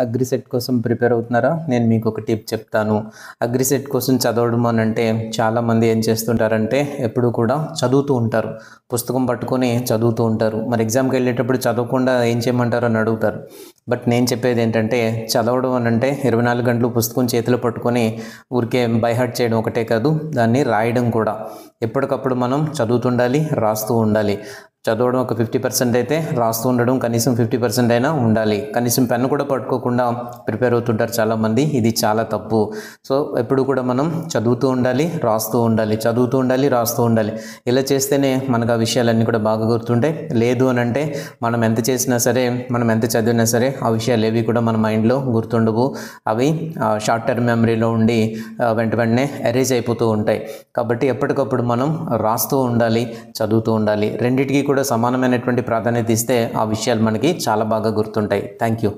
AGRICET కోసం prepare అవుతున్నారా? నేను మీకు ఒక టిప్ చెప్తాను. అగ్రిసెట్ కోసం చదవడం అని అంటే చాలామంది ఏం చేస్తుంటారంటే ఎప్పుడు కూడా చదువుతూ ఉంటారు, పుస్తకం పట్టుకొని చదువుతూ ఉంటారు. మరి ఎగ్జామ్కి వెళ్ళేటప్పుడు చదవకుండా ఏం చేయమంటారు అని అడుగుతారు. బట్ నేను చెప్పేది ఏంటంటే చదవడం అని అంటే 24 గంటలు పుస్తకం చేతిలో పట్టుకొని ఊరికే బై హార్ట్ చేయడం ఒకటే కాదు, దాన్ని రాయడం కూడా. ఎప్పటికప్పుడు మనం చదువుతుండాలి, రాస్తూ ఉండాలి. చదవడం ఒక 50% అయితే రాస్తూ ఉండడం కనీసం 50% అయినా ఉండాలి. కనీసం పెన్ను కూడా పట్టుకోకుండా ప్రిపేర్ అవుతుంటారు చాలామంది. ఇది చాలా తప్పు. సో ఎప్పుడు కూడా మనం చదువుతూ ఉండాలి, రాస్తూ ఉండాలి, చదువుతూ ఉండాలి, రాస్తూ ఉండాలి. ఇలా చేస్తేనే మనకు ఆ విషయాలన్నీ కూడా బాగా గుర్తుంటాయి. లేదు అని అంటే మనం ఎంత చేసినా సరే, మనం ఎంత చదివినా సరే ఆ విషయాలు ఏవి కూడా మన మైండ్లో గుర్తుండవు. అవి షార్ట్ టర్మ్ మెమరీలో ఉండి వెంటనే ఎరేజ్ అయిపోతూ ఉంటాయి. కాబట్టి ఎప్పటికప్పుడు మనం రాస్తూ ఉండాలి, చదువుతూ ఉండాలి. రెండిటికి కూడా సమానమైనటువంటి ప్రాధాన్యత ఇస్తే ఆ విషయాలు మనకి చాలా బాగా గుర్తుంటాయి. Thank you.